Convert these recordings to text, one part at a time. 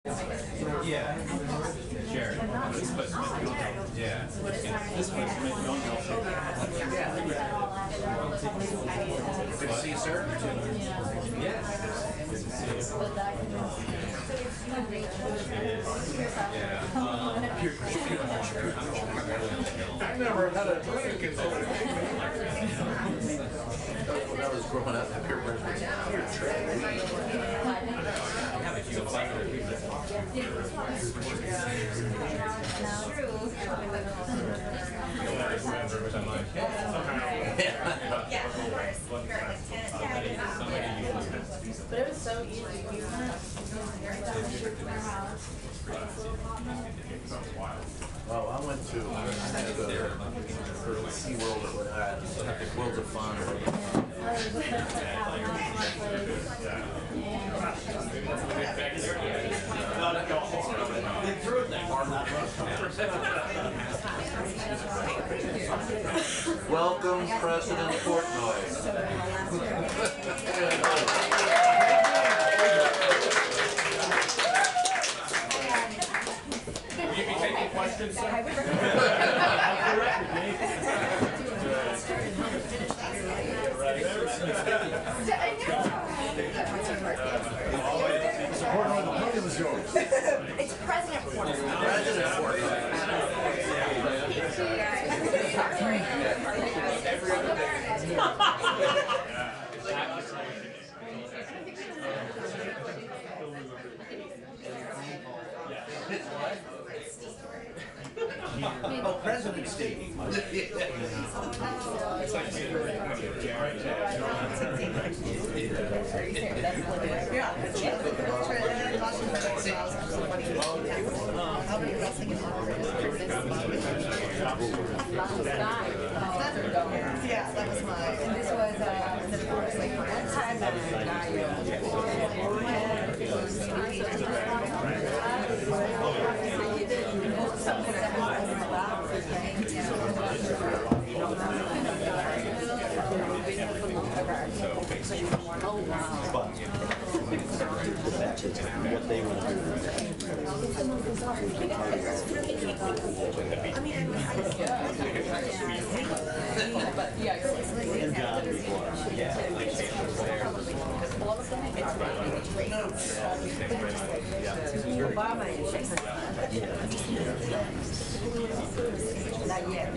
Yeah. Sure. Yeah. This place makes me Good to see you, sir. Yeah. Good to see you. I've never had a drink in so long. When I was growing up, the peer pressure was But it was so easy. Well, I went to SeaWorld or whatever, Worlds of Fun. Welcome, President Portnoy. Will you be taking questions, sir? It's President Portnoy. President Portnoy. Every other day. Oh, President's Day. Yeah, that was mine. And this was like one time that what they want to do. but yeah, Obama not yet.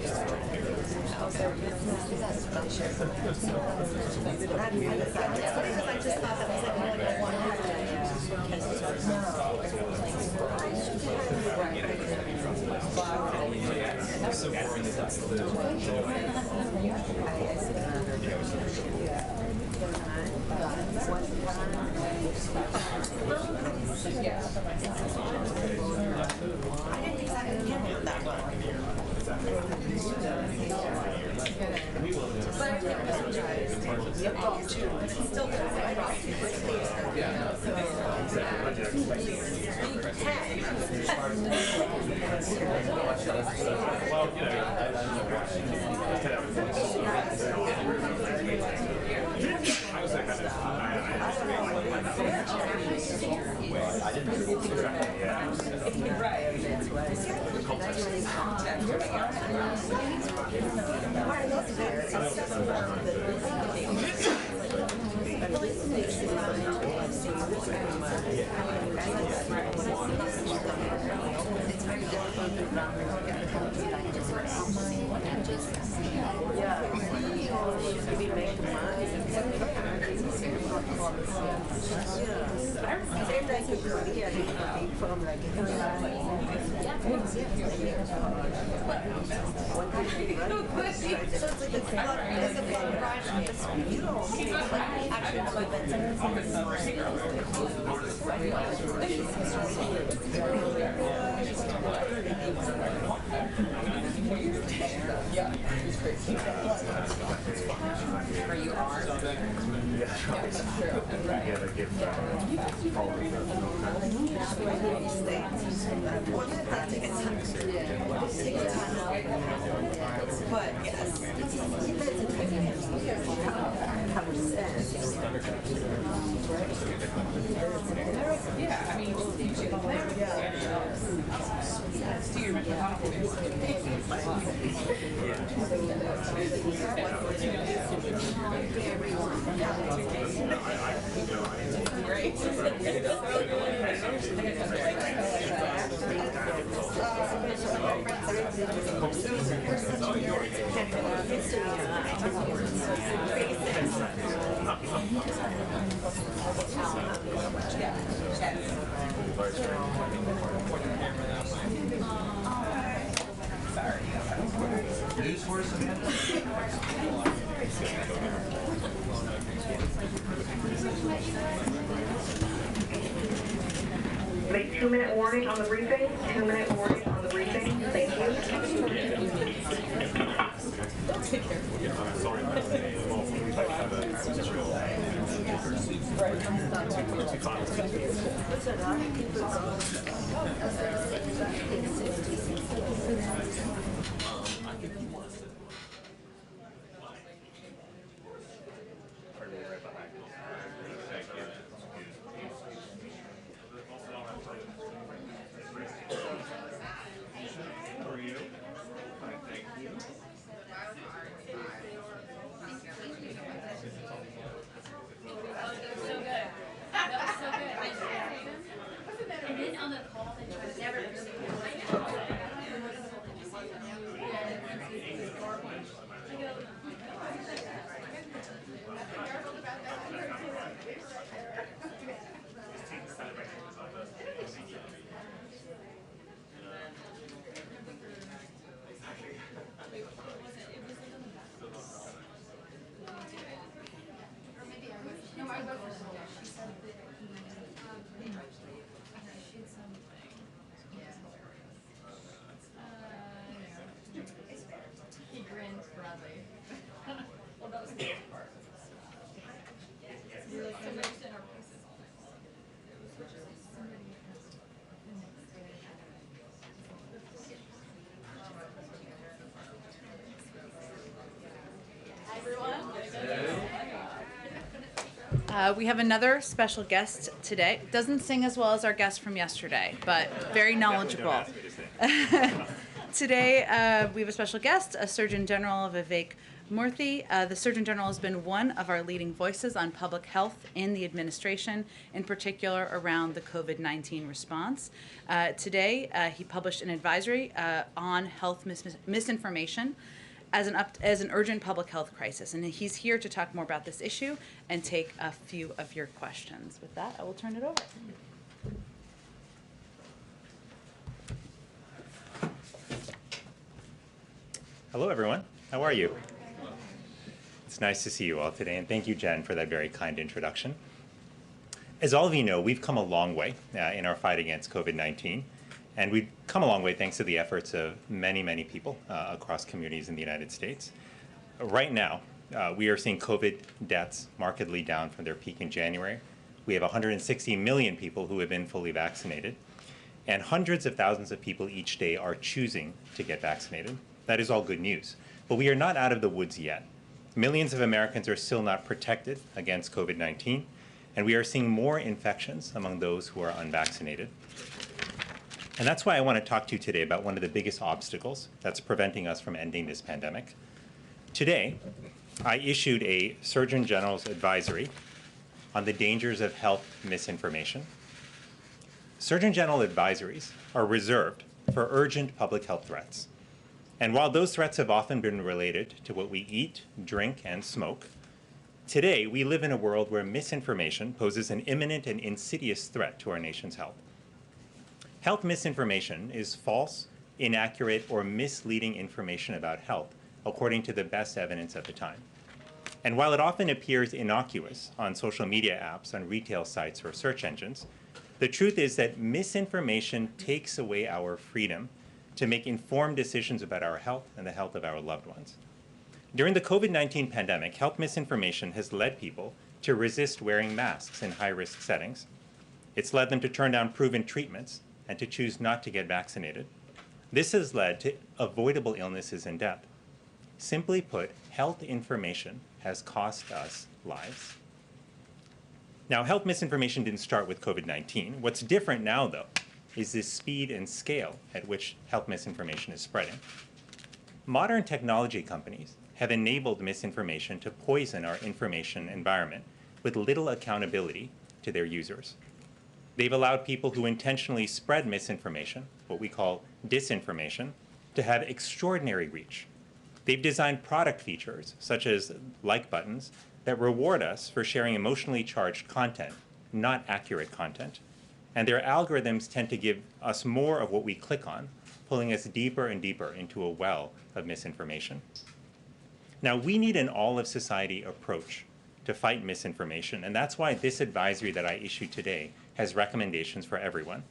But yes. Yeah, I mean, News for us, Amanda? Make 2-minute warning on the briefing. 2-minute warning on the briefing. Thank you. He grinned broadly. Well, that was the best part. We like to mix in our pieces all night long. Hi, everyone. We have another special guest today. Doesn't sing as well as our guest from yesterday, but very knowledgeable. Today, we have a special guest, a Surgeon General Vivek Murthy. The Surgeon General has been one of our leading voices on public health in the administration, in particular around the COVID-19 response. Today, he published an advisory on health misinformation as an urgent public health crisis. And he's here to talk more about this issue and take a few of your questions. With that, I will turn it over. Hello, everyone. How are you? It's nice to see you all today, and thank you, Jen, for that very kind introduction. As all of you know, we've come a long way in our fight against COVID-19, and we've come a long way thanks to the efforts of many, many people across communities in the United States. Right now, we are seeing COVID deaths markedly down from their peak in January. We have 160 million people who have been fully vaccinated, and hundreds of thousands of people each day are choosing to get vaccinated. That is all good news. But we are not out of the woods yet. Millions of Americans are still not protected against COVID-19, and we are seeing more infections among those who are unvaccinated. And that's why I want to talk to you today about one of the biggest obstacles that's preventing us from ending this pandemic. Today, I issued a Surgeon General's advisory on the dangers of health misinformation. Surgeon General advisories are reserved for urgent public health threats. And while those threats have often been related to what we eat, drink, and smoke, today we live in a world where misinformation poses an imminent and insidious threat to our nation's health. Health misinformation is false, inaccurate, or misleading information about health, according to the best evidence at the time. And while it often appears innocuous on social media apps, on retail sites, or search engines, the truth is that misinformation takes away our freedom to make informed decisions about our health and the health of our loved ones. During the COVID-19 pandemic, health misinformation has led people to resist wearing masks in high-risk settings. It's led them to turn down proven treatments and to choose not to get vaccinated. This has led to avoidable illnesses and death. Simply put, health information has cost us lives. Now, health misinformation didn't start with COVID-19. What's different now, though, is the speed and scale at which health misinformation is spreading. Modern technology companies have enabled misinformation to poison our information environment with little accountability to their users. They've allowed people who intentionally spread misinformation, what we call disinformation, to have extraordinary reach. They've designed product features, such as like buttons, that reward us for sharing emotionally charged content, not accurate content. And their algorithms tend to give us more of what we click on, pulling us deeper and deeper into a well of misinformation. Now, we need an all-of-society approach to fight misinformation, and that's why this advisory that I issued today has recommendations for everyone.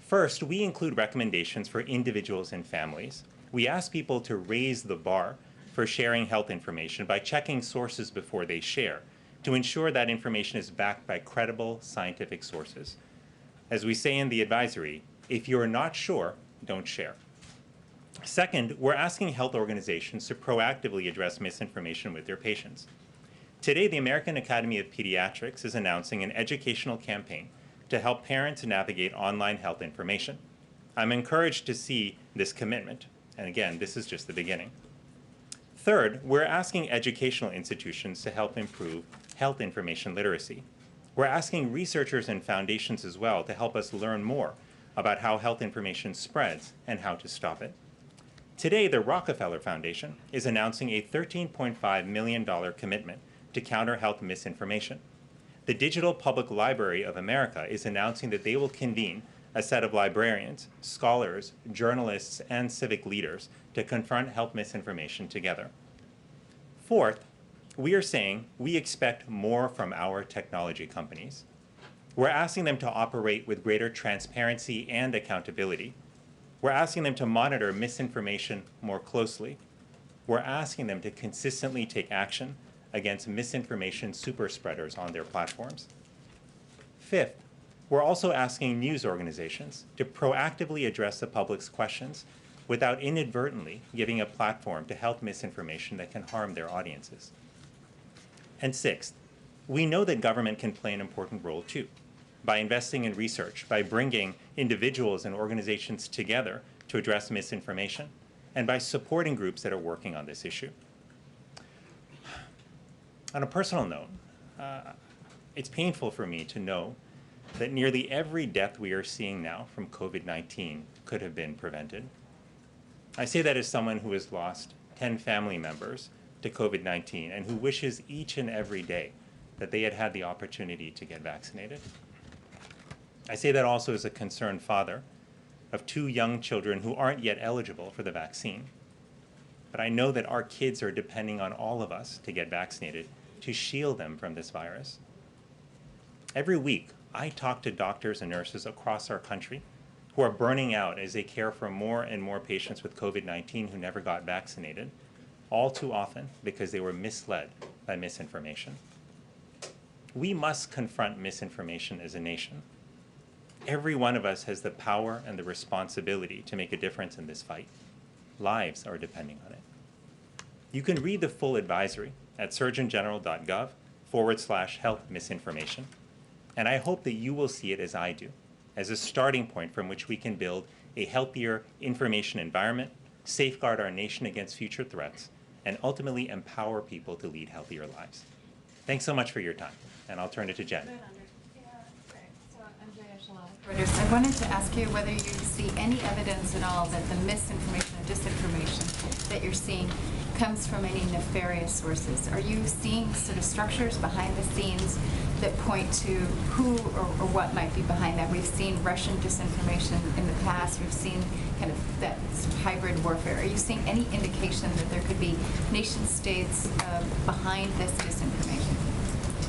First, we include recommendations for individuals and families. We ask people to raise the bar for sharing health information by checking sources before they share, to ensure that information is backed by credible scientific sources. As we say in the advisory, if you're not sure, don't share. Second, we're asking health organizations to proactively address misinformation with their patients. Today, the American Academy of Pediatrics is announcing an educational campaign to help parents navigate online health information. I'm encouraged to see this commitment, and again, this is just the beginning. Third, we're asking educational institutions to help improve health information literacy. We're asking researchers and foundations as well to help us learn more about how health information spreads and how to stop it. Today, the Rockefeller Foundation is announcing a $13.5 million commitment to counter health misinformation. The Digital Public Library of America is announcing that they will convene a set of librarians, scholars, journalists, and civic leaders to confront health misinformation together. Fourth, we are saying we expect more from our technology companies. We're asking them to operate with greater transparency and accountability. We're asking them to monitor misinformation more closely. We're asking them to consistently take action against misinformation super spreaders on their platforms. Fifth, we're also asking news organizations to proactively address the public's questions without inadvertently giving a platform to health misinformation that can harm their audiences. And sixth, we know that government can play an important role too, by investing in research, by bringing individuals and organizations together to address misinformation, and by supporting groups that are working on this issue. On a personal note, it's painful for me to know that nearly every death we are seeing now from COVID-19 could have been prevented. I say that as someone who has lost 10 family members to COVID-19 and who wishes each and every day that they had had the opportunity to get vaccinated. I say that also as a concerned father of 2 young children who aren't yet eligible for the vaccine. But I know that our kids are depending on all of us to get vaccinated to shield them from this virus. Every week, I talk to doctors and nurses across our country who are burning out as they care for more and more patients with COVID-19 who never got vaccinated, all too often because they were misled by misinformation. We must confront misinformation as a nation. Every one of us has the power and the responsibility to make a difference in this fight. Lives are depending on it. You can read the full advisory at surgeongeneral.gov/health misinformation. And I hope that you will see it as I do, as a starting point from which we can build a healthier information environment, safeguard our nation against future threats, and ultimately empower people to lead healthier lives. Thanks so much for your time, and I'll turn it to Jen. I wanted to ask you whether you see any evidence at all that the misinformation or disinformation that you're seeing comes from any nefarious sources. Are you seeing sort of structures behind the scenes that point to who or what might be behind that? We've seen Russian disinformation in the past. We've seen kind of that sort of hybrid warfare. Are you seeing any indication that there could be nation states behind this disinformation?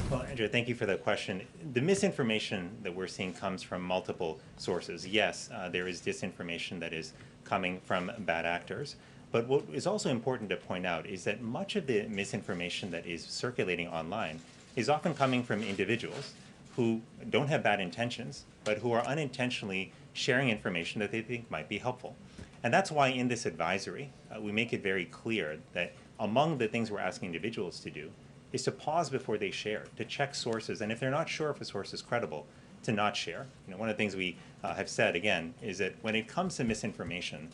Well, Andrea, thank you for that question. The misinformation that we're seeing comes from multiple sources. Yes, there is disinformation that is coming from bad actors. But what is also important to point out is that much of the misinformation that is circulating online is often coming from individuals who don't have bad intentions, but who are unintentionally sharing information that they think might be helpful. And that's why in this advisory, we make it very clear that among the things we're asking individuals to do is to pause before they share, to check sources, and if they're not sure if a source is credible, to not share. One of the things we have said, again, is that when it comes to misinformation,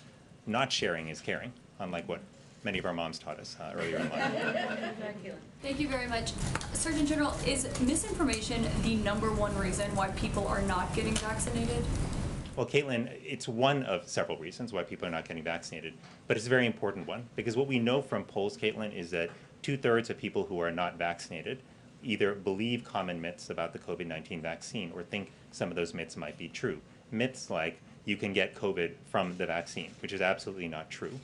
not sharing is caring, unlike what many of our moms taught us earlier in life. Thank you very much. Surgeon General, is misinformation the #1 reason why people are not getting vaccinated? Well, Caitlin, it's one of several reasons why people are not getting vaccinated, but it's a very important one, because what we know from polls, Caitlin, is that 2/3 of people who are not vaccinated either believe common myths about the COVID-19 vaccine or think some of those myths might be true. Myths like you can get COVID from the vaccine, which is absolutely not true.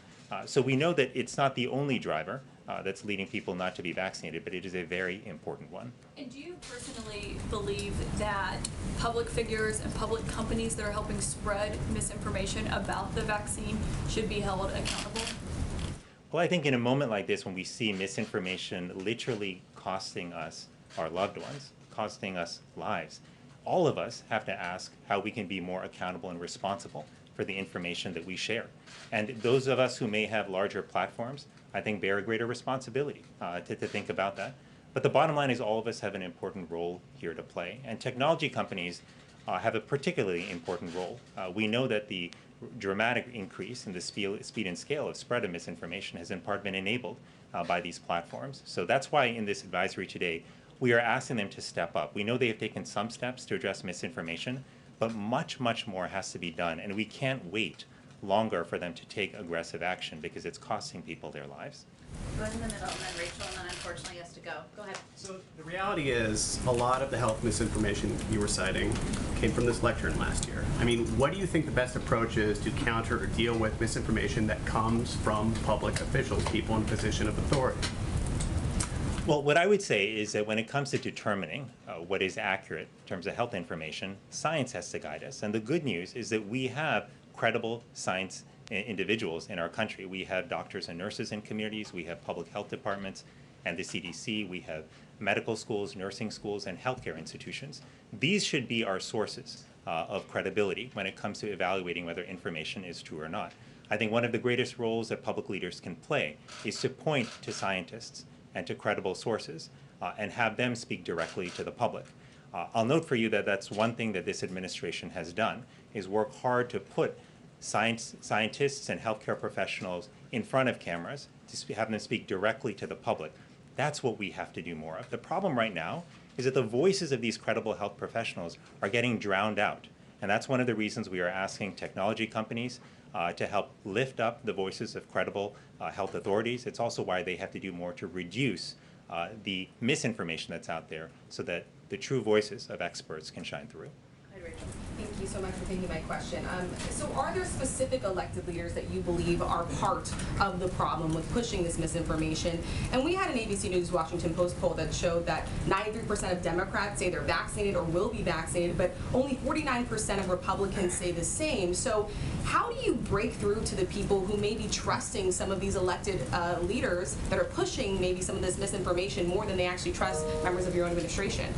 So we know that it's not the only driver that's leading people not to be vaccinated, but it is a very important one. And do you personally believe that public figures and public companies that are helping spread misinformation about the vaccine should be held accountable? Well, I think in a moment like this, when we see misinformation literally costing us our loved ones, costing us lives, all of us have to ask how we can be more accountable and responsible for the information that we share. And those of us who may have larger platforms, I think, bear a greater responsibility to think about that. But the bottom line is all of us have an important role here to play. And technology companies have a particularly important role. We know that the dramatic increase in the speed and scale of spread of misinformation has in part been enabled by these platforms. So that's why in this advisory today, we are asking them to step up. We know they have taken some steps to address misinformation, but much, much more has to be done. And we can't wait longer for them to take aggressive action because it's costing people their lives. Go ahead in the middle, and then Rachel, and then unfortunately has to go. Go ahead. So the reality is a lot of the health misinformation you were citing came from this lectern last year. I mean, what do you think the best approach is to counter or deal with misinformation that comes from public officials, people in a position of authority? Well, what I would say is that when it comes to determining what is accurate in terms of health information, science has to guide us. And the good news is that we have credible science individuals in our country. We have doctors and nurses in communities, we have public health departments and the CDC, we have medical schools, nursing schools, and healthcare institutions. These should be our sources of credibility when it comes to evaluating whether information is true or not. I think one of the greatest roles that public leaders can play is to point to scientists and to credible sources and have them speak directly to the public. I'll note for you that that's one thing that this administration has done, is work hard to put scientists and healthcare professionals in front of cameras, to have them speak directly to the public. That's what we have to do more of. The problem right now is that the voices of these credible health professionals are getting drowned out. And that's one of the reasons we are asking technology companies to help lift up the voices of credible health authorities. It's also why they have to do more to reduce the misinformation that's out there so that the true voices of experts can shine through. Hi, Rachel. Thank you so much for taking my question. So are there specific elected leaders that you believe are part of the problem with pushing this misinformation? And we had an ABC News Washington Post poll that showed that 93% of Democrats say they're vaccinated or will be vaccinated, but only 49% of Republicans say the same. So how do you break through to the people who may be trusting some of these elected leaders that are pushing maybe some of this misinformation more than they actually trust members of your own administration?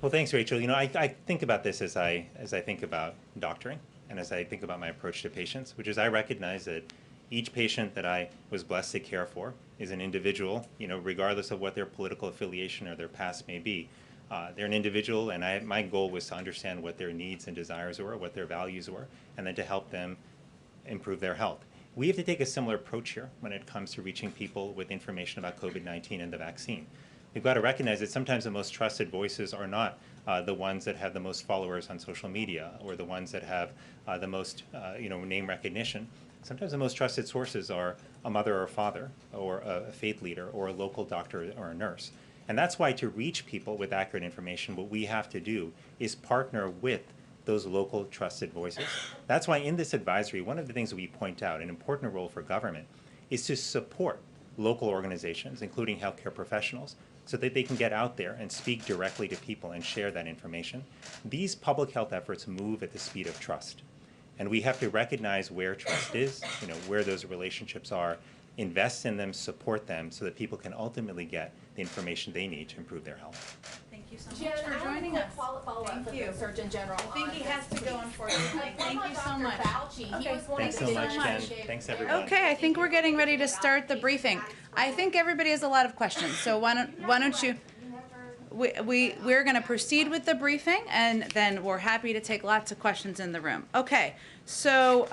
Well, thanks, Rachel. I think about this as I think about doctoring and as I think about my approach to patients, which is I recognize that each patient that I was blessed to care for is an individual, regardless of what their political affiliation or their past may be. They're an individual, and my goal was to understand what their needs and desires were, what their values were, and then to help them improve their health. We have to take a similar approach here when it comes to reaching people with information about COVID-19 and the vaccine. We've got to recognize that sometimes the most trusted voices are not the ones that have the most followers on social media or the ones that have the most name recognition. Sometimes the most trusted sources are a mother or a father or a faith leader or a local doctor or a nurse. And that's why to reach people with accurate information, what we have to do is partner with those local trusted voices. That's why in this advisory, one of the things that we point out, an important role for government, is to support local organizations, including healthcare professionals, so that they can get out there and speak directly to people and share that information. These public health efforts move at the speed of trust. And we have to recognize where trust is, where those relationships are, invest in them, support them, so that people can ultimately get the information they need to improve their health. Thank you so much for joining us. Thank you, Surgeon General. I think he has to go, unfortunately. Thank you so much. Okay. Thanks so much, Jen. Thanks, everyone. Okay, I think we're getting ready to start the briefing. I think everybody has a lot of questions, so why don't we're going to proceed with the briefing, and then we're happy to take lots of questions in the room. Okay, so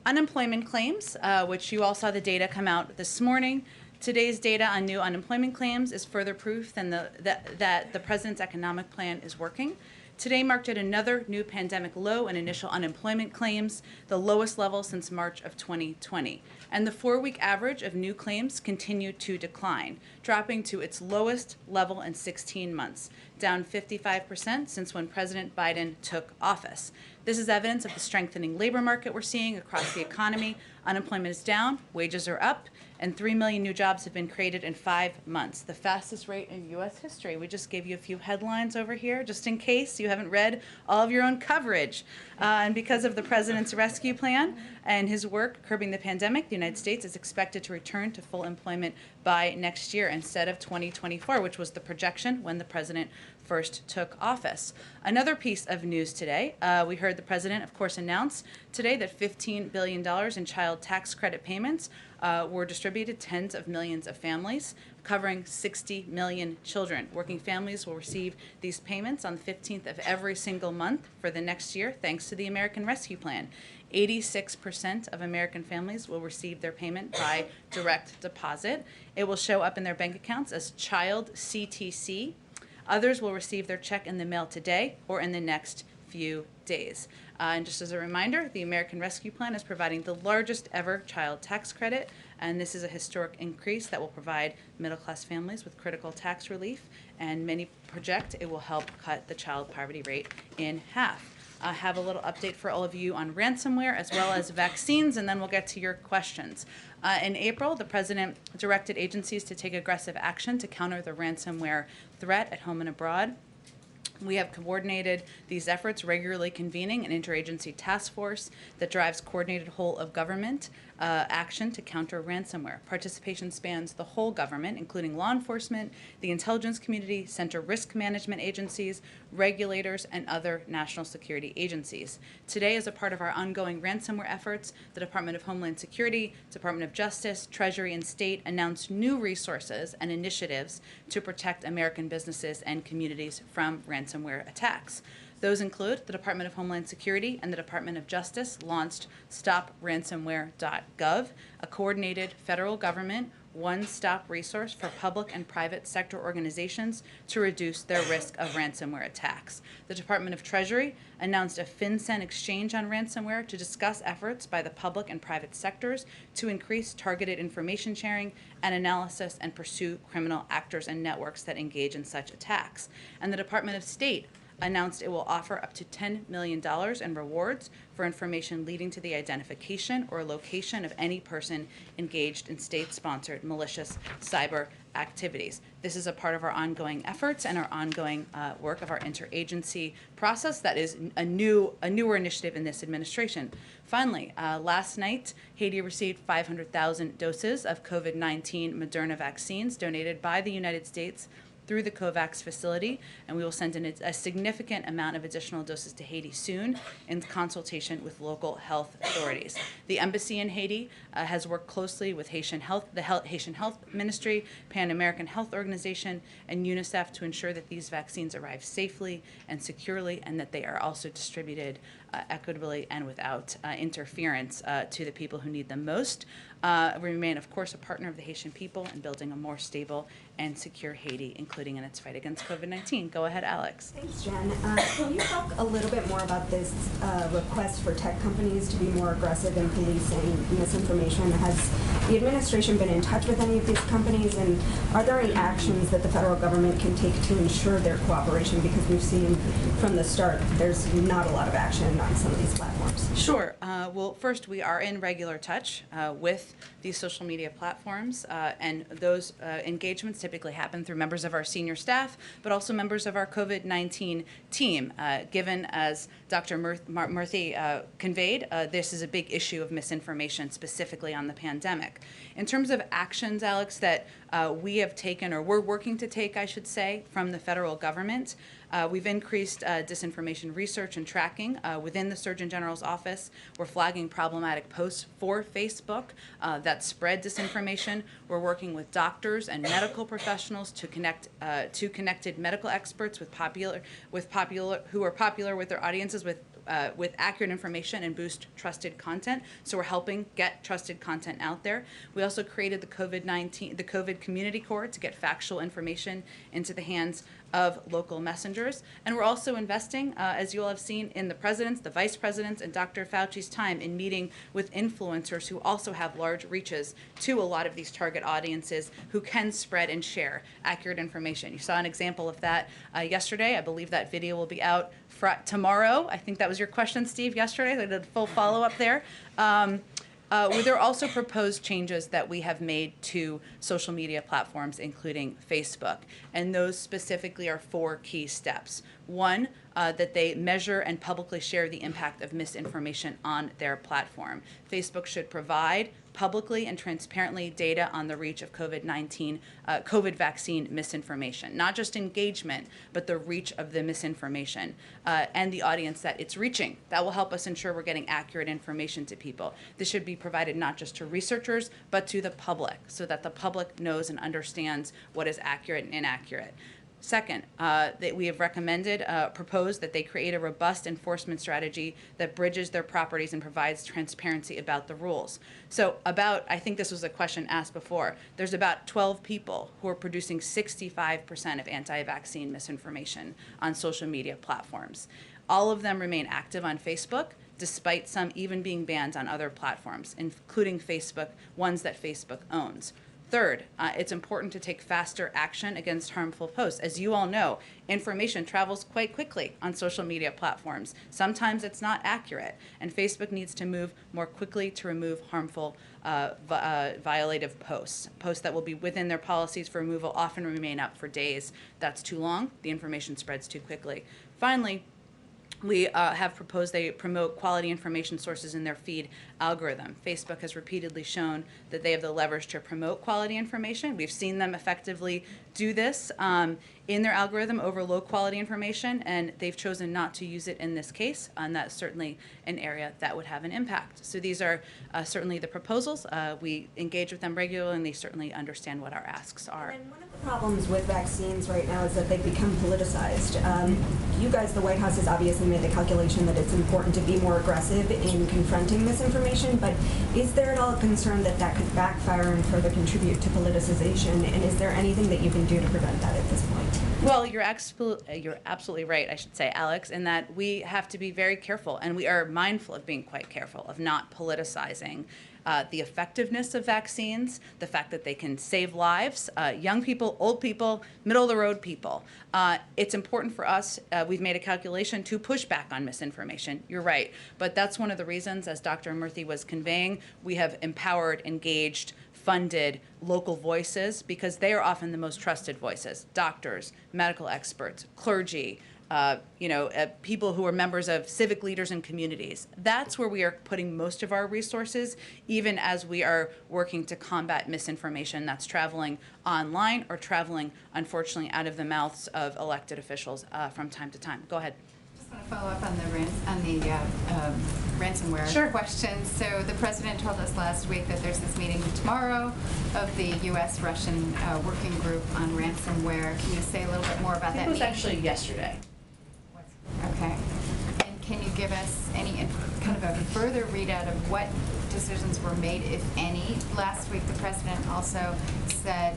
unemployment claims, which you all saw the data come out this morning. Today's data on new unemployment claims is further proof that the president's economic plan is working. Today marked yet another new pandemic low in initial unemployment claims, the lowest level since March of 2020. And the 4-week average of new claims continued to decline, dropping to its lowest level in 16 months, down 55% since when President Biden took office. This is evidence of the strengthening labor market we're seeing across the economy. Unemployment is down, wages are up, and 3 million new jobs have been created in 5 months, the fastest rate in U.S. history. We just gave you a few headlines over here, just in case you haven't read all of your own coverage. And because of the president's rescue plan and his work curbing the pandemic, the United States is expected to return to full employment by next year instead of 2024, which was the projection when the president first took office. Another piece of news today, we heard the president, of course, announce today that $15 billion in child tax credit payments were distributed to tens of millions of families, covering 60 million children. Working families will receive these payments on the 15th of every single month for the next year, thanks to the American Rescue Plan. 86% of American families will receive their payment by direct deposit. It will show up in their bank accounts as Child CTC. Others will receive their check in the mail today or in the next few days. And just as a reminder, the American Rescue Plan is providing the largest ever child tax credit, and this is a historic increase that will provide middle-class families with critical tax relief, and many project it will help cut the child poverty rate in half. I have a little update for all of you on ransomware as well as vaccines, and then we'll get to your questions. In April, the president directed agencies to take aggressive action to counter the ransomware threat at home and abroad. We have coordinated these efforts, regularly convening an interagency task force that drives coordinated whole of government action to counter ransomware. Participation spans the whole government, including law enforcement, the intelligence community, center risk management agencies, regulators, and other national security agencies. Today, as a part of our ongoing ransomware efforts, the Department of Homeland Security, Department of Justice, Treasury, and State announced new resources and initiatives to protect American businesses and communities from ransomware attacks. Those include the Department of Homeland Security and the Department of Justice launched StopRansomware.gov, a coordinated federal government one-stop resource for public and private sector organizations to reduce their risk of ransomware attacks. The Department of Treasury announced a FinCEN exchange on ransomware to discuss efforts by the public and private sectors to increase targeted information sharing and analysis and pursue criminal actors and networks that engage in such attacks. And the Department of State announced it will offer up to $10 million in rewards for information leading to the identification or location of any person engaged in state-sponsored malicious cyber activities. This is a part of our ongoing efforts and our ongoing work of our interagency process that is a newer initiative in this administration. Finally, last night, Haiti received 500,000 doses of COVID-19 Moderna vaccines donated by the United States through the COVAX facility, and we will send in a significant amount of additional doses to Haiti soon in consultation with local health authorities. The embassy in Haiti has worked closely with Haitian Health, the Haitian Health Ministry, Pan American Health Organization, and UNICEF to ensure that these vaccines arrive safely and securely, and that they are also distributed equitably and without interference to the people who need them most. We remain, of course, a partner of the Haitian people in building a more stable and secure Haiti, including in its fight against COVID-19. Go ahead, Alex. Thanks, Jen. Can you talk a little bit more about this request for tech companies to be more aggressive in policing misinformation? Has the administration been in touch with any of these companies, and are there any actions that the federal government can take to ensure their cooperation? Because we've seen from the start there's not a lot of action on some of these platforms. Sure. Well, first, we are in regular touch with these social media platforms, and those engagements typically happen through members of our senior staff, but also members of our COVID-19 team. Given, as Dr. Murthy conveyed, this is a big issue of misinformation, specifically on the pandemic. In terms of actions, Alex, that we have taken, or we're working to take, I should say, from the federal government. We've increased disinformation research and tracking within the Surgeon General's office. We're flagging problematic posts for Facebook that spread disinformation. We're working with doctors and medical professionals to connect to connected medical experts who are popular with their audiences with accurate information and boost trusted content. So we're helping get trusted content out there. We also created the COVID Community Corps to get factual information into the hands of local messengers. And we're also investing, as you all have seen, in the president's, the vice president's, and Dr. Fauci's time in meeting with influencers who also have large reaches to a lot of these target audiences who can spread and share accurate information. You saw an example of that yesterday. I believe that video will be out tomorrow. I think that was your question, Steve, yesterday. I did a full follow-up there. There are also proposed changes that we have made to social media platforms, including Facebook. And those specifically are 4 key steps. One, that they measure and publicly share the impact of misinformation on their platform. Facebook should provide publicly and transparently data on the reach of COVID vaccine misinformation, not just engagement, but the reach of the misinformation and the audience that it's reaching. That will help us ensure we're getting accurate information to people. This should be provided not just to researchers, but to the public, so that the public knows and understands what is accurate and inaccurate. Second, that we have proposed that they create a robust enforcement strategy that bridges their properties and provides transparency about the rules. So I think this was a question asked before, there's about 12 people who are producing 65% of anti-vaccine misinformation on social media platforms. All of them remain active on Facebook, despite some even being banned on other platforms, including Facebook, ones that Facebook owns. Third, it's important to take faster action against harmful posts. As you all know, information travels quite quickly on social media platforms. Sometimes it's not accurate, and Facebook needs to move more quickly to remove harmful violative posts. Posts that will be within their policies for removal often remain up for days. That's too long. The information spreads too quickly. Finally, we have proposed they promote quality information sources in their feed algorithm. Facebook has repeatedly shown that they have the leverage to promote quality information. We've seen them effectively do this in their algorithm over low quality information, and they've chosen not to use it in this case, and that's certainly an area that would have an impact. So these are certainly the proposals. We engage with them regularly, and they certainly understand what our asks are. And one of the problems with vaccines right now is that they've become politicized. You guys, the White House, has obviously made the calculation that it's important to be more aggressive in confronting misinformation, but is there at all a concern that that could backfire and further contribute to politicization, and is there anything that you can do to prevent that at this point? Well, you're absolutely right, I should say, Alex, in that we have to be very careful, and we are mindful of being quite careful of not politicizing the effectiveness of vaccines, the fact that they can save lives, young people, old people, middle-of-the-road people. It's important for us, we've made a calculation to push back on misinformation. You're right. But that's one of the reasons, as Dr. Murthy was conveying, we have empowered, engaged, funded local voices, because they are often the most trusted voices: doctors, medical experts, clergy, people who are members of civic leaders and communities. That's where we are putting most of our resources, even as we are working to combat misinformation that's traveling online or traveling, unfortunately, out of the mouths of elected officials from time to time. Go ahead. I just want to follow up on the ransomware question. So the president told us last week that there's this meeting tomorrow of the U.S.-Russian working group on ransomware. Can you say a little bit more about that meeting? It was actually yesterday. Okay. And can you give us any kind of a further readout of what decisions were made, if any? Last week, the president also said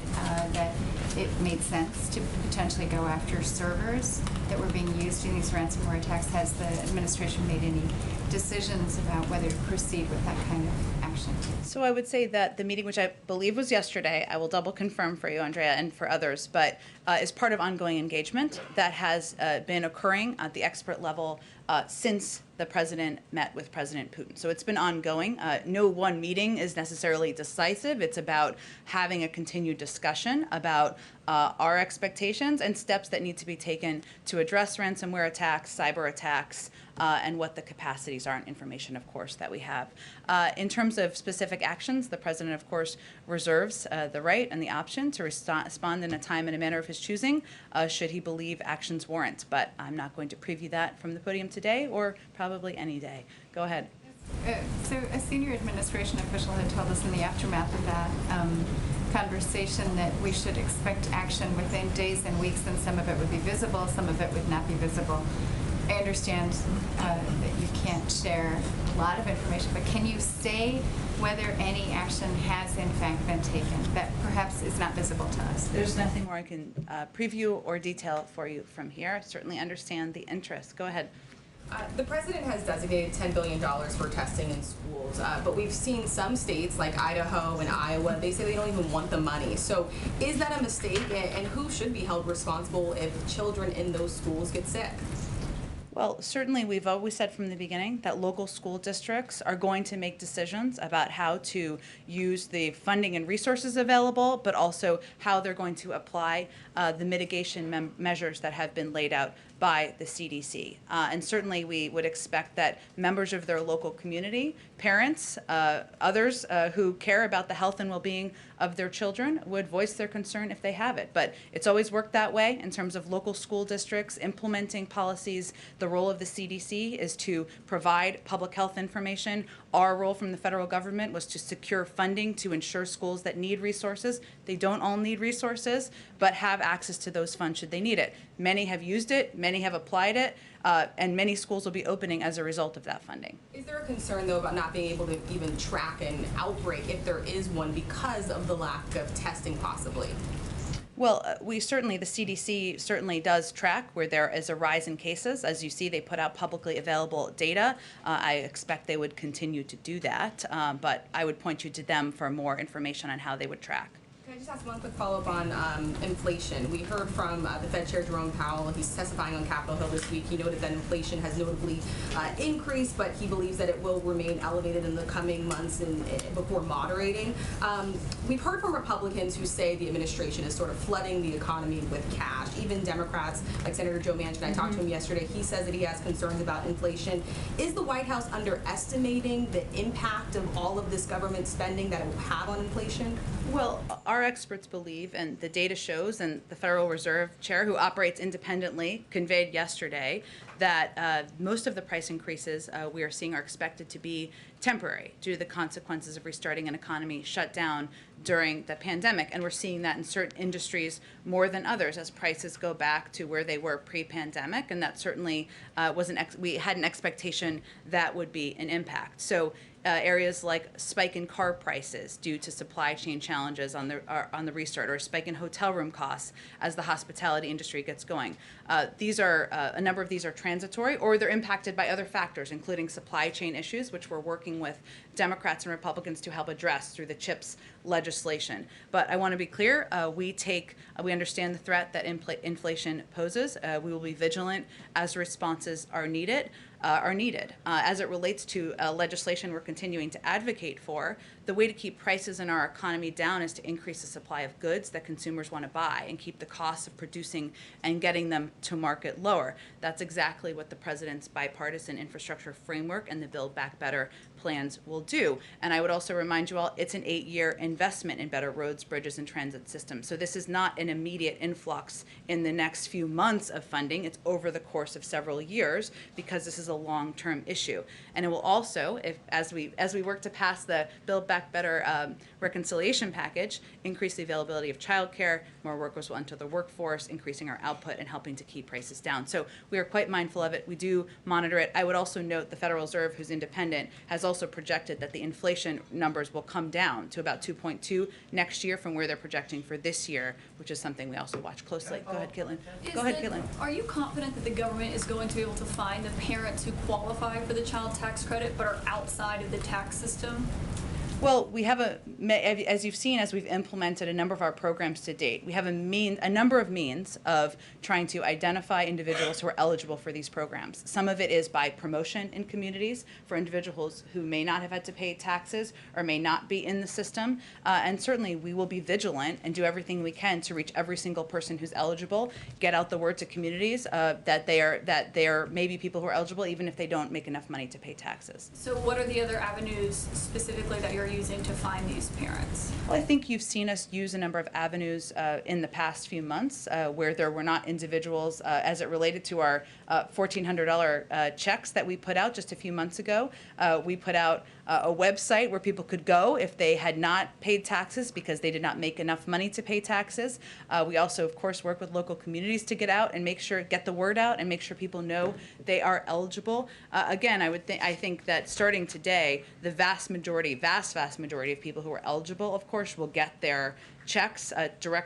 that it made sense to potentially go after servers that were being used in these ransomware attacks. Has the administration made any decisions about whether to proceed with that kind of action? So I would say that the meeting, which I believe was yesterday, I will double confirm for you, Andrea, and for others, but is part of ongoing engagement that has been occurring at the expert level since the president met with President Putin. So it's been ongoing. No one meeting is necessarily decisive. It's about having a continued discussion about our expectations and steps that need to be taken to address ransomware attacks, cyber attacks, and what the capacities are and information, of course, that we have. In terms of specific actions, the President, of course, reserves the right and the option to respond in a time and a manner of his choosing, should he believe actions warrant. But I'm not going to preview that from the podium today or probably any day. Go ahead. So a senior administration official had told us in the aftermath of that conversation that we should expect action within days and weeks, and some of it would be visible, some of it would not be visible. I understand that you can't share a lot of information, but can you say whether any action has in fact been taken that perhaps is not visible to us? There's nothing more I can preview or detail for you from here. I certainly understand the interest. Go ahead. The president has designated $10 billion for testing in schools, but we've seen some states like Idaho and Iowa, they say they don't even want the money. So is that a mistake, and who should be held responsible if children in those schools get sick? Well, certainly we've always said from the beginning that local school districts are going to make decisions about how to use the funding and resources available, but also how they're going to apply the mitigation measures that have been laid out by the CDC. And certainly we would expect that members of their local community, parents, others who care about the health and well-being of their children would voice their concern if they have it. But it's always worked that way in terms of local school districts implementing policies. The role of the CDC is to provide public health information. Our role from the federal government was to secure funding to ensure schools that need resources. They don't all need resources, but have access to those funds should they need it. Many have used it, many have applied it, and many schools will be opening as a result of that funding. Is there a concern, though, about not being able to even track an outbreak if there is one because of the lack of testing, possibly? Well, the CDC certainly does track where there is a rise in cases. As you see, they put out publicly available data. I expect they would continue to do that, but I would point you to them for more information on how they would track. Can I just ask one quick follow-up on inflation? We heard from the Fed Chair Jerome Powell. He's testifying on Capitol Hill this week. He noted that inflation has notably increased, but he believes that it will remain elevated in the coming months and before moderating. We've heard from Republicans who say the administration is sort of flooding the economy with cash. Even Democrats, like Senator Joe Manchin, I talked to him yesterday, he says that he has concerns about inflation. Is the White House underestimating the impact of all of this government spending that it will have on inflation? Well, our experts believe, and the data shows, and the Federal Reserve Chair, who operates independently, conveyed yesterday that most of the price increases we are seeing are expected to be temporary due to the consequences of restarting an economy shut down during the pandemic. And we're seeing that in certain industries more than others as prices go back to where they were pre-pandemic. And that certainly we had an expectation that would be an impact. So areas like spike in car prices due to supply chain challenges on the restart, or a spike in hotel room costs as the hospitality industry gets going. A number of these are transitory, or they're impacted by other factors, including supply chain issues, which we're working with Democrats and Republicans to help address through the CHIPS legislation. But I want to be clear, we understand the threat that inflation poses. We will be vigilant as responses are needed. As it relates to legislation we're continuing to advocate for, the way to keep prices in our economy down is to increase the supply of goods that consumers want to buy and keep the costs of producing and getting them to market lower. That's exactly what the President's bipartisan infrastructure framework and the Build Back Better plans will do. And I would also remind you all, it's an 8-year investment in better roads, bridges, and transit systems. So this is not an immediate influx in the next few months of funding. It's over the course of several years, because this is a long-term issue. And it will also, as we work to pass the Build Back Better reconciliation package, increase the availability of childcare, more workers will enter the workforce, increasing our output and helping to keep prices down. So we are quite mindful of it. We do monitor it. I would also note the Federal Reserve, who's independent, has also projected that the inflation numbers will come down to about 2.2 next year from where they're projecting for this year, which is something we also watch closely. Go ahead, Caitlin. Are you confident that the government is going to be able to find the parents who qualify for the child tax credit but are outside of the tax system? Well, we have as you've seen, as we've implemented a number of our programs to date, we have a number of means of trying to identify individuals who are eligible for these programs. Some of it is by promotion in communities for individuals who may not have had to pay taxes or may not be in the system. And certainly we will be vigilant and do everything we can to reach every single person who's eligible, get out the word to communities that there may be people who are eligible even if they don't make enough money to pay taxes. So what are the other avenues specifically that you're using to find these parents? Well, I think you've seen us use a number of avenues in the past few months where there were not individuals as it related to our $1,400 checks that we put out just a few months ago. We put out a website where people could go if they had not paid taxes because they did not make enough money to pay taxes. We also, of course, work with local communities to get out and get the word out and make sure people know they are eligible. Again, I think that starting today, the vast majority of people who are eligible, of course, will get their checks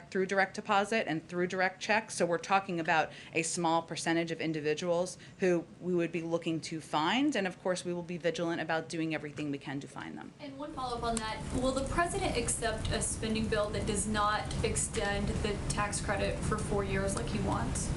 through direct deposit and through direct checks. So we're talking about a small percentage of individuals who we would be looking to find, and of course we will be vigilant about doing everything we can to find them. And one follow-up on that, will the president accept a spending bill that does not extend the tax credit for 4 years like he wants?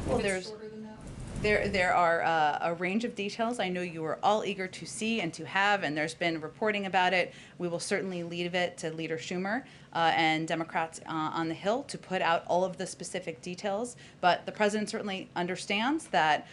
Well, there are a range of details I know you are all eager to see and to have, and there's been reporting about it. We will certainly leave it to Leader Schumer and Democrats on the Hill to put out all of the specific details. But the president certainly understands that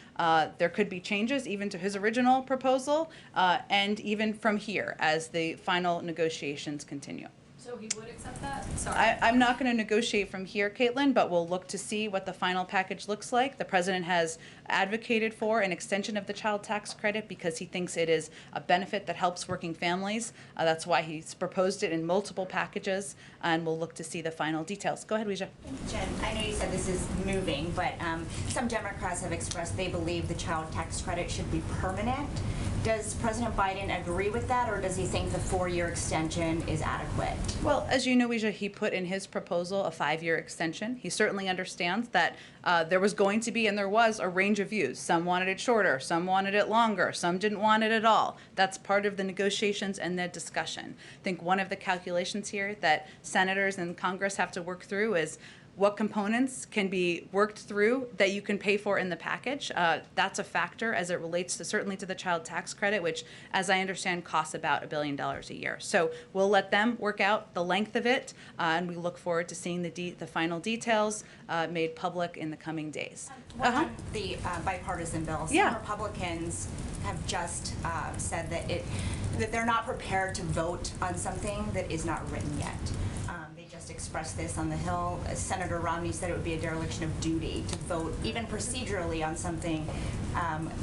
there could be changes even to his original proposal and even from here as the final negotiations continue. So he would accept that? Sorry. I'm not going to negotiate from here, Caitlin, but we'll look to see what the final package looks like. The president has advocated for an extension of the child tax credit because he thinks it is a benefit that helps working families. That's why he's proposed it in multiple packages, and we'll look to see the final details. Go ahead, Weijia. Jen, I know you said this is moving, but some Democrats have expressed they believe the child tax credit should be permanent. Does President Biden agree with that, or does he think the 4-year extension is adequate? Well, as you know, Weijia, he put in his proposal a 5-year extension. He certainly understands that there was going to be, and there was, a range of views. Some wanted it shorter, some wanted it longer, some didn't want it at all. That's part of the negotiations and the discussion. I think one of the calculations here that senators and Congress have to work through is what components can be worked through that you can pay for in the package. That's a factor as it relates to certainly to the child tax credit, which, as I understand, costs about $1 billion a year. So we'll let them work out the length of it, and we look forward to seeing the final details made public in the coming days. On the bipartisan bill, some Republicans have just said that they're not prepared to vote on something that is not written yet. Expressed this on the Hill. Senator Romney said it would be a dereliction of duty to vote even procedurally on something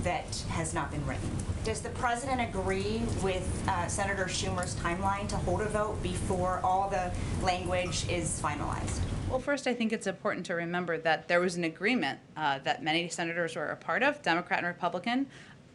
that has not been written. Does the president agree with Senator Schumer's timeline to hold a vote before all the language is finalized? Well, first, I think it's important to remember that there was an agreement that many senators were a part of, Democrat and Republican,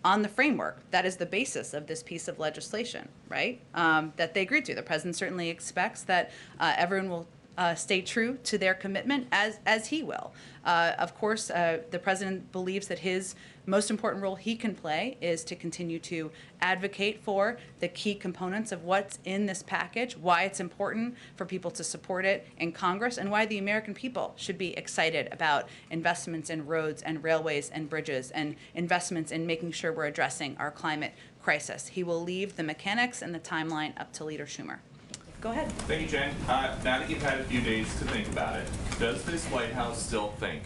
on the framework. That is the basis of this piece of legislation, right? That they agreed to. The president certainly expects that everyone will stay true to their commitment, as he will. Of course, the president believes that his most important role he can play is to continue to advocate for the key components of what's in this package, why it's important for people to support it in Congress, and why the American people should be excited about investments in roads and railways and bridges and investments in making sure we're addressing our climate crisis. He will leave the mechanics and the timeline up to Leader Schumer. Go ahead. Thank you, Jen. Now that you've had a few days to think about it, does this White House still think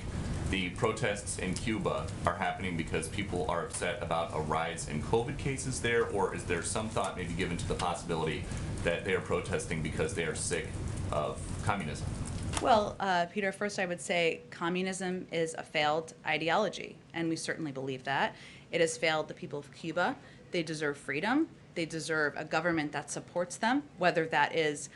the protests in Cuba are happening because people are upset about a rise in COVID cases there, or is there some thought maybe given to the possibility that they are protesting because they are sick of communism? Well, Peter, first I would say communism is a failed ideology, and we certainly believe that. It has failed the people of Cuba. They deserve freedom. They deserve a government that supports them, whether that is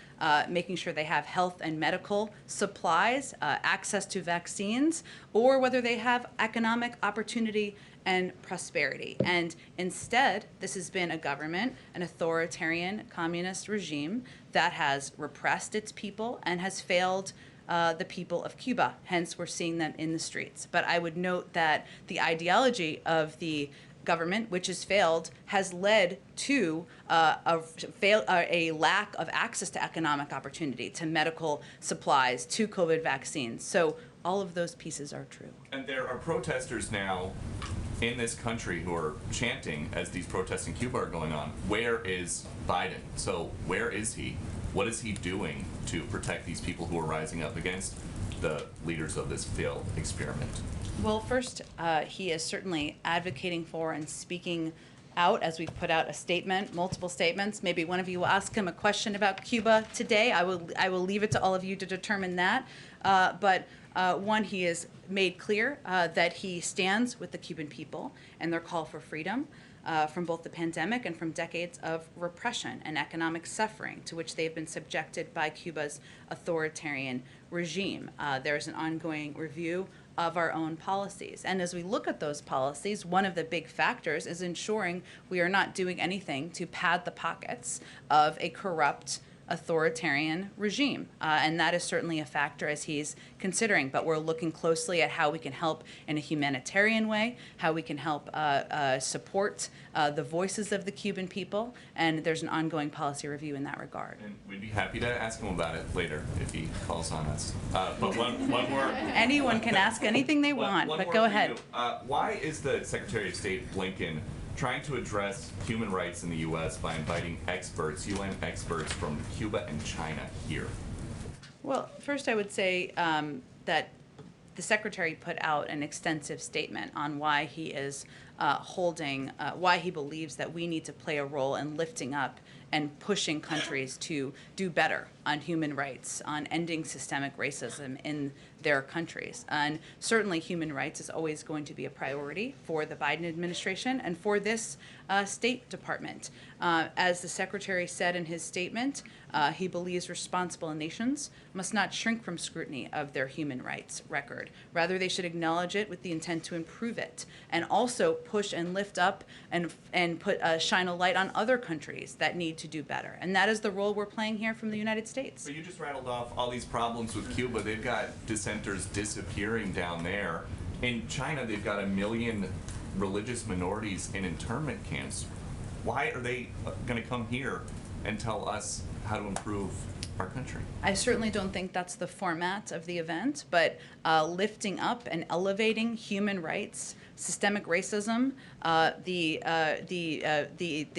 making sure they have health and medical supplies, access to vaccines, or whether they have economic opportunity and prosperity. And instead, this has been a government, an authoritarian communist regime that has repressed its people and has failed the people of Cuba. Hence, we're seeing them in the streets. But I would note that the ideology of the government, which has failed, has led to a lack of access to economic opportunity, to medical supplies, to COVID vaccines. So all of those pieces are true. And there are protesters now in this country who are chanting as these protests in Cuba are going on, where is Biden? So where is he? What is he doing to protect these people who are rising up against the leaders of this failed experiment? Well, first, he is certainly advocating for and speaking out as we've put out a statement, multiple statements. Maybe one of you will ask him a question about Cuba today. I will leave it to all of you to determine that. But one, he has made clear that he stands with the Cuban people and their call for freedom from both the pandemic and from decades of repression and economic suffering to which they've been subjected by Cuba's authoritarian regime. There's an ongoing review of our own policies. And as we look at those policies, one of the big factors is ensuring we are not doing anything to pad the pockets of a corrupt authoritarian regime. And that is certainly a factor as he's considering. But we're looking closely at how we can help in a humanitarian way, how we can help support the voices of the Cuban people. And there's an ongoing policy review in that regard. And we'd be happy to ask him about it later if he calls on us. But one more. Anyone can ask anything they want, but go ahead. Why is the Secretary of State Blinken trying to address human rights in the U.S. by inviting experts, UN experts from Cuba and China here? Well, first I would say that the Secretary put out an extensive statement on why he is why he believes that we need to play a role in lifting up and pushing countries to do better on human rights, on ending systemic racism in their countries. And certainly human rights is always going to be a priority for the Biden administration and for this State Department. As the Secretary said in his statement, he believes responsible nations must not shrink from scrutiny of their human rights record. Rather, they should acknowledge it with the intent to improve it, and also push and lift up and shine a light on other countries that need to do better. And that is the role we're playing here from the United States. But you just rattled off all these problems with Cuba. They've got dissenters disappearing down there. In China, they've got 1 million religious minorities in internment camps. Why are they going to come here and tell us how to improve our country? I certainly don't think that's the format of the event, but lifting up and elevating human rights, systemic racism, the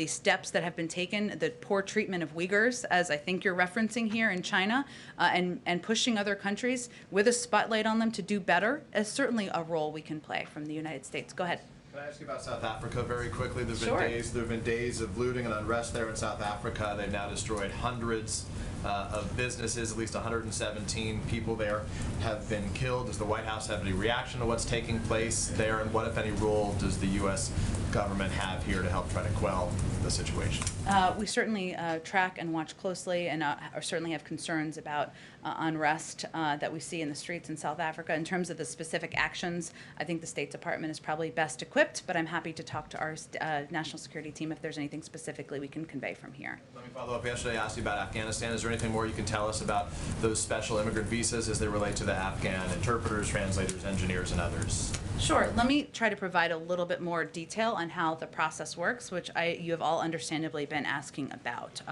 steps that have been taken, the poor treatment of Uyghurs, as I think you're referencing here in China, and pushing other countries with a spotlight on them to do better is certainly a role we can play from the United States. Go ahead. Can I ask you about South Africa very quickly? There Sure. have been days of looting and unrest there in South Africa. They've now destroyed hundreds of businesses. At least 117 people there have been killed. Does the White House have any reaction to what's taking place there? And what, if any, role does the U.S. government have here to help try to quell the situation? We certainly track and watch closely and certainly have concerns about unrest that we see in the streets in South Africa. In terms of the specific actions, I think the State Department is probably best equipped, but I'm happy to talk to our national security team if there's anything specifically we can convey from here. Let me follow up. Yesterday I asked you about Afghanistan. Is there anything more you can tell us about those special immigrant visas as they relate to the Afghan interpreters, translators, engineers, and others? Sure. Let me try to provide a little bit more detail on how the process works, which you have all understandably been asking about.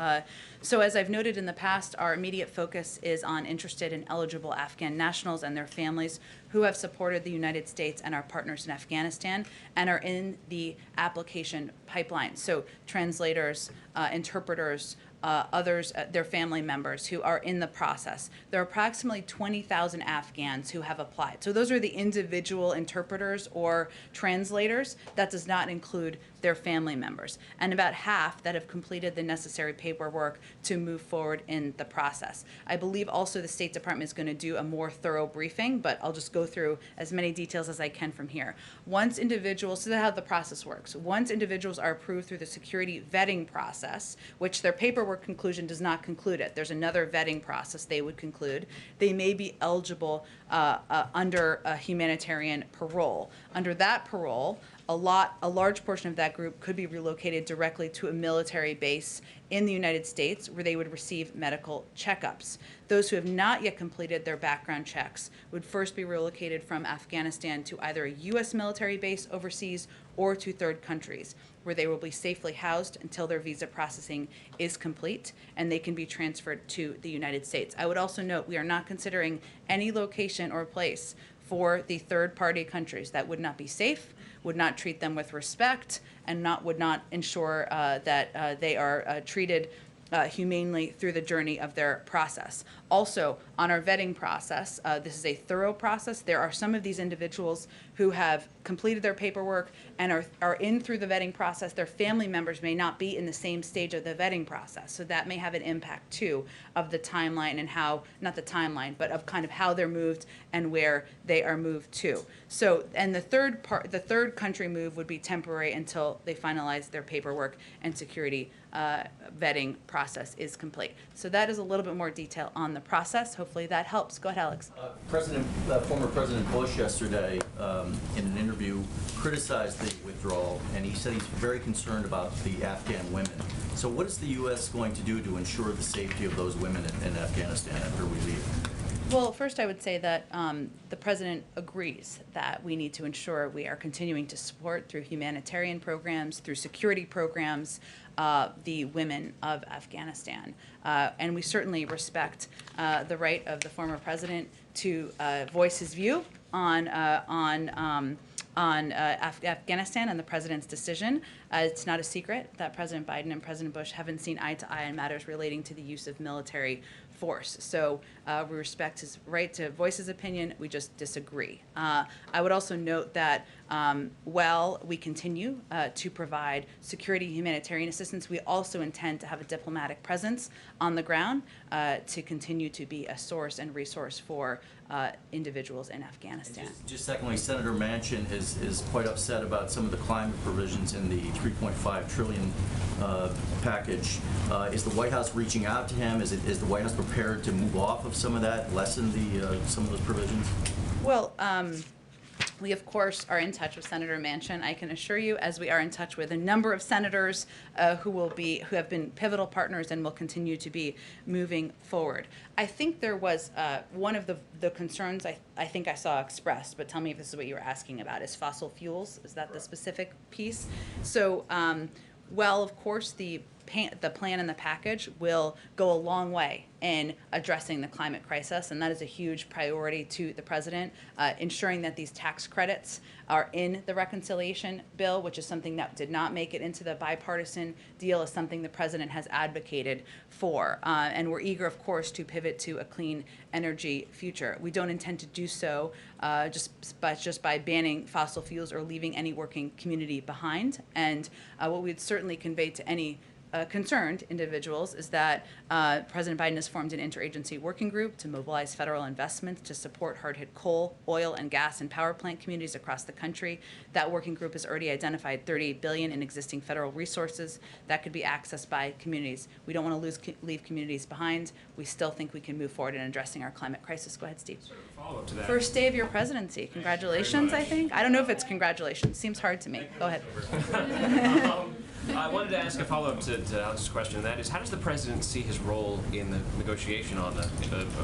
So as I've noted in the past, our immediate focus is on interested and eligible Afghan nationals and their families who have supported the United States and our partners in Afghanistan and are in the application pipeline. So translators, interpreters, others, their family members who are in the process. There are approximately 20,000 Afghans who have applied. So those are the individual interpreters or translators. That does not include their family members. And about half that have completed the necessary paperwork to move forward in the process. I believe also the State Department is going to do a more thorough briefing, but I'll just go through as many details as I can from here. Once individuals, so that's how the process works. Once individuals are approved through the security vetting process, which their paperwork conclusion does not conclude it. There's another vetting process they would conclude. They may be eligible under a humanitarian parole. Under that parole, a large portion of that group could be relocated directly to a military base in the United States where they would receive medical checkups. Those who have not yet completed their background checks would first be relocated from Afghanistan to either a U.S. military base overseas or to third countries, where they will be safely housed until their visa processing is complete and they can be transferred to the United States. I would also note we are not considering any location or place for the third-party countries that would not be safe, would not treat them with respect, and would not ensure that they are treated humanely through the journey of their process. Also, on our vetting process, this is a thorough process. There are some of these individuals who have completed their paperwork and are in through the vetting process. Their family members may not be in the same stage of the vetting process, so that may have an impact too of the timeline and how, not the timeline, but of kind of how they're moved and where they are moved to. So, and the third country move would be temporary until they finalize their paperwork and security vetting process is complete. So that is a little bit more detail on the process. Hopefully that helps. Go ahead, Alex. Former President Bush yesterday, in an interview, criticized the withdrawal, and he said he's very concerned about the Afghan women. So what is the U.S. going to do to ensure the safety of those women in Afghanistan after we leave? Well, first I would say that the President agrees that we need to ensure we are continuing to support through humanitarian programs, through security programs, the women of Afghanistan. And we certainly respect the right of the former President to voice his view on Afghanistan and the President's decision. It's not a secret that President Biden and President Bush haven't seen eye to eye on matters relating to the use of military force. So we respect his right to voice his opinion. We just disagree. I would also note that while we continue to provide security humanitarian assistance, we also intend to have a diplomatic presence on the ground to continue to be a source and resource for individuals in Afghanistan. Just secondly, Senator Manchin is quite upset about some of the climate provisions in the $3.5 trillion package. Is the White House reaching out to him? Is the White House prepared to move off of some of that, lessen some of those provisions? Well, we, of course, are in touch with Senator Manchin, I can assure you, as we are in touch with a number of senators who have been pivotal partners and will continue to be moving forward. I think there was one of the concerns I think I saw expressed, but tell me if this is what you were asking about, is fossil fuels. Is that the specific piece? So, well, of course, the plan and the package will go a long way in addressing the climate crisis, and that is a huge priority to the President. Ensuring that these tax credits are in the reconciliation bill, which is something that did not make it into the bipartisan deal, is something the President has advocated for. And we're eager, of course, to pivot to a clean energy future. We don't intend to do so just by banning fossil fuels or leaving any working community behind. And what we'd certainly convey to any concerned individuals is that President Biden has formed an interagency working group to mobilize federal investments to support hard-hit coal, oil, and gas and power plant communities across the country. That working group has already identified $38 billion in existing federal resources that could be accessed by communities. We don't want to leave communities behind. We still think we can move forward in addressing our climate crisis. Go ahead, Steve. Sort of follow-up to that. First day of your presidency. Congratulations, I think. I don't know if it's congratulations. Seems hard to me. Go ahead. I wanted to ask a follow-up to Alex's question, and that is, how does the President see his role in the negotiation on the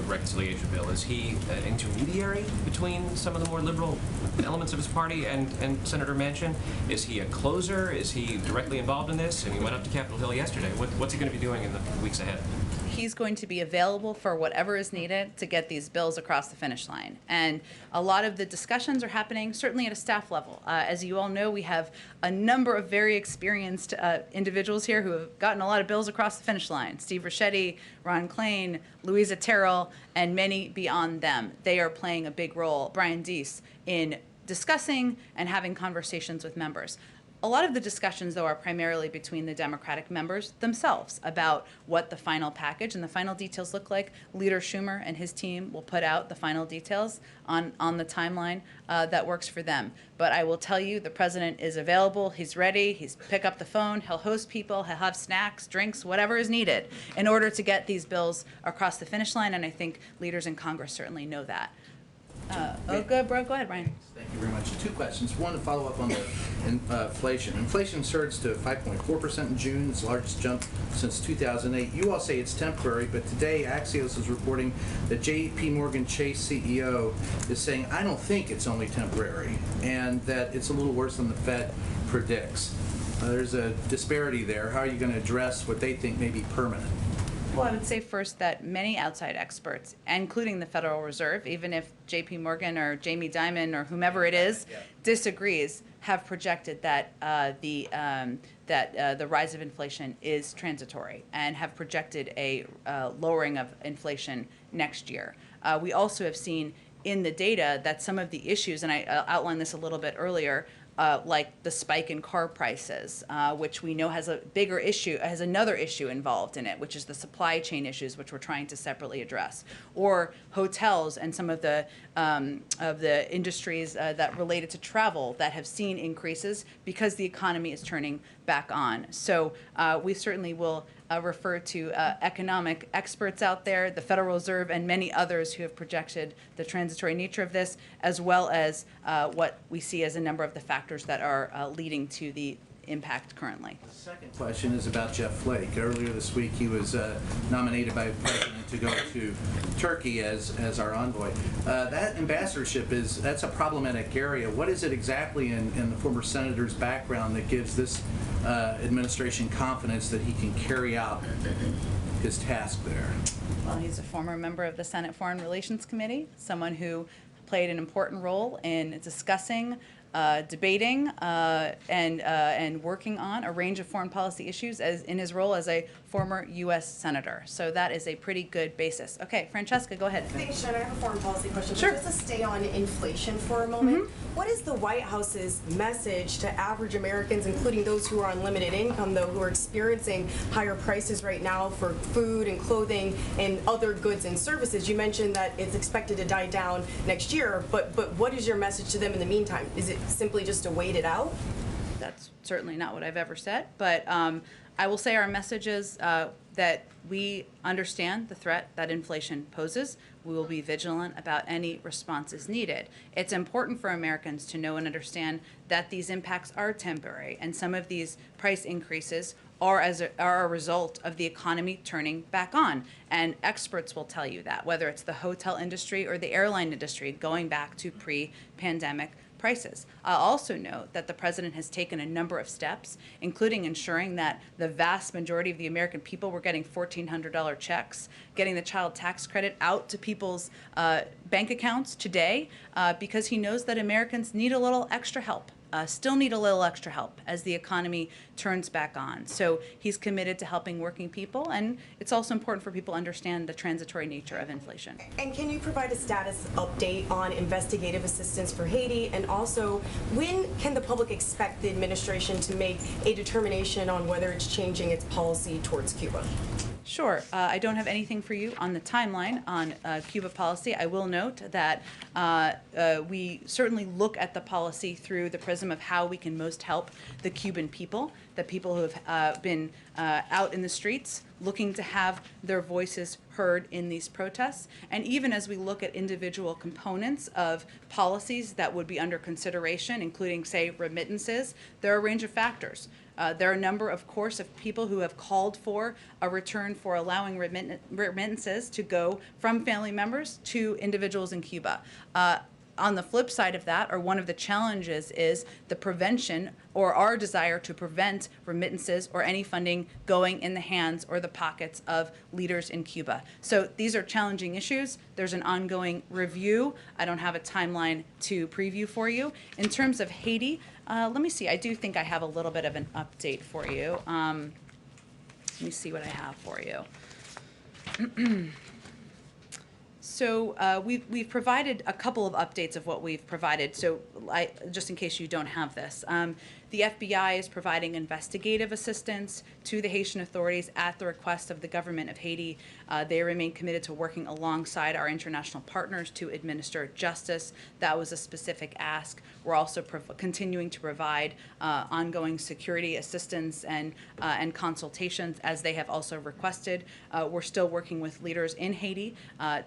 reconciliation bill? Is he an intermediary between some of the more liberal elements of his party and Senator Manchin? Is he a closer? Is he directly involved in this? And he went up to Capitol Hill yesterday. What's he going to be doing in the weeks ahead? He's going to be available for whatever is needed to get these bills across the finish line. And a lot of the discussions are happening certainly at a staff level. As you all know, we have a number of very experienced individuals here who have gotten a lot of bills across the finish line. Steve Ricchetti, Ron Klain, Louisa Terrell, and many beyond them. They are playing a big role, Brian Deese, in discussing and having conversations with members. A lot of the discussions, though, are primarily between the Democratic members themselves about what the final package and the final details look like. Leader Schumer and his team will put out the final details on the timeline that works for them. But I will tell you, the President is available. He's ready. He's pick up the phone. He'll host people. He'll have snacks, drinks, whatever is needed in order to get these bills across the finish line. And I think leaders in Congress certainly know that. Go ahead, Brian. Thank you very much. Two questions. One, to follow up on the inflation. Inflation surged to 5.4% in June. It's the largest jump since 2008. You all say it's temporary, but today Axios is reporting that J.P. Morgan Chase CEO is saying, I don't think it's only temporary, and that it's a little worse than the Fed predicts. There's a disparity there. How are you going to address what they think may be permanent? Well, I would say first that many outside experts, including the Federal Reserve, even if J.P. Morgan or Jamie Dimon or whomever it is disagrees, have projected that the rise of inflation is transitory and have projected a lowering of inflation next year. We also have seen in the data that some of the issues, and I outlined this a little bit earlier, like the spike in car prices, which we know has a bigger issue, has another issue involved in it, which is the supply chain issues, which we're trying to separately address, or hotels and some of the industries that related to travel that have seen increases because the economy is turning back on. So we certainly will refer to economic experts out there, the Federal Reserve, and many others who have projected the transitory nature of this, as well as what we see as a number of the factors that are leading to the impact currently. The second question is about Jeff Flake. Earlier this week, he was nominated by the president to go to Turkey as our envoy. That ambassadorship that's a problematic area. What is it exactly in the former senator's background that gives this administration confidence that he can carry out his task there? Well, he's a former member of the Senate Foreign Relations Committee, someone who played an important role in discussing, debating, and working on a range of foreign policy issues as in his role as a former U.S. Senator. So that is a pretty good basis. Okay, Francesca, go ahead. Thanks, Jen. I have a foreign policy question. Sure. But just to stay on inflation for a moment, what is the White House's message to average Americans, including those who are on limited income, though, who are experiencing higher prices right now for food and clothing and other goods and services? You mentioned that it's expected to die down next year, but what is your message to them in the meantime? Is it simply just to wait it out? That's certainly not what I've ever said, but I will say our message is that we understand the threat that inflation poses. We will be vigilant about any responses needed. It's important for Americans to know and understand that these impacts are temporary, and some of these price increases are a result of the economy turning back on. And experts will tell you that, whether it's the hotel industry or the airline industry, going back to pre-pandemic prices. I'll also note that the president has taken a number of steps, including ensuring that the vast majority of the American people were getting $1,400 checks, getting the child tax credit out to people's bank accounts today, because he knows that Americans need a little extra help. Still need a little extra help as the economy turns back on. So he's committed to helping working people, and it's also important for people to understand the transitory nature of inflation. And can you provide a status update on investigative assistance for Haiti? And also, when can the public expect the administration to make a determination on whether it's changing its policy towards Cuba? Sure. I don't have anything for you on the timeline on Cuba policy. I will note that we certainly look at the policy through the prism of how we can most help the Cuban people, the people who have been out in the streets looking to have their voices heard in these protests. And even as we look at individual components of policies that would be under consideration, including, say, remittances, there are a range of factors. There are a number, of course, of people who have called for a return for allowing remittances to go from family members to individuals in Cuba. On the flip side of that, or one of the challenges, is the prevention or our desire to prevent remittances or any funding going in the hands or the pockets of leaders in Cuba. So these are challenging issues. There's an ongoing review. I don't have a timeline to preview for you. In terms of Haiti, let me see. I do think I have a little bit of an update for you. Let me see what I have for you. So we've provided a couple of updates of what we've provided. So just in case you don't have this, The FBI is providing investigative assistance to the Haitian authorities at the request of the government of Haiti. They remain committed to working alongside our international partners to administer justice. That was a specific ask. We're also continuing to provide ongoing security assistance and consultations as they have also requested. We're still working with leaders in Haiti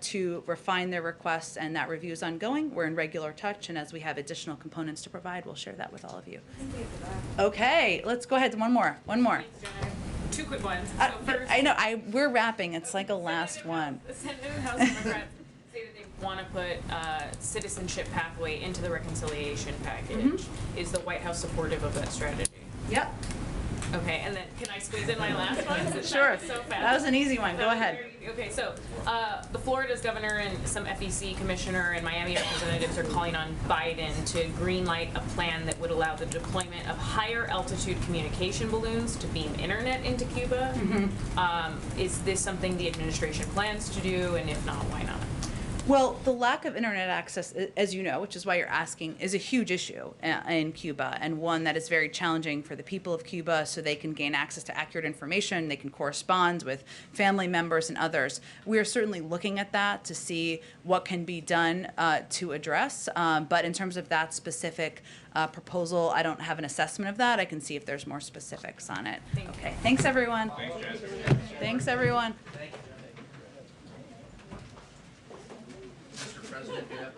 to refine their requests, and that review is ongoing. We're in regular touch, and as we have additional components to provide, we'll share that with all of you. Okay, let's go ahead. One more. Two quick ones. So first, I know, we're wrapping. It's like a last one. Senate and House Democrats say that they want to put citizenship pathway into the reconciliation package. Mm-hmm. Is the White House supportive of that strategy? Yep. Okay, and then can I squeeze in my last one? Sure. So fast. That was an easy one. Go ahead. Okay, so the Florida's governor and some FEC commissioner and Miami representatives are calling on Biden to greenlight a plan that would allow the deployment of higher altitude communication balloons to beam internet into Cuba. Is this something the administration plans to do, and if not, why not? Well, the lack of internet access, as you know, which is why you're asking, is a huge issue in Cuba, and one that is very challenging for the people of Cuba so they can gain access to accurate information, they can correspond with family members and others. We are certainly looking at that to see what can be done to address, but in terms of that specific proposal, I don't have an assessment of that. I can see if there's more specifics on it. Okay, thanks everyone. Thanks everyone. Mr. President, you have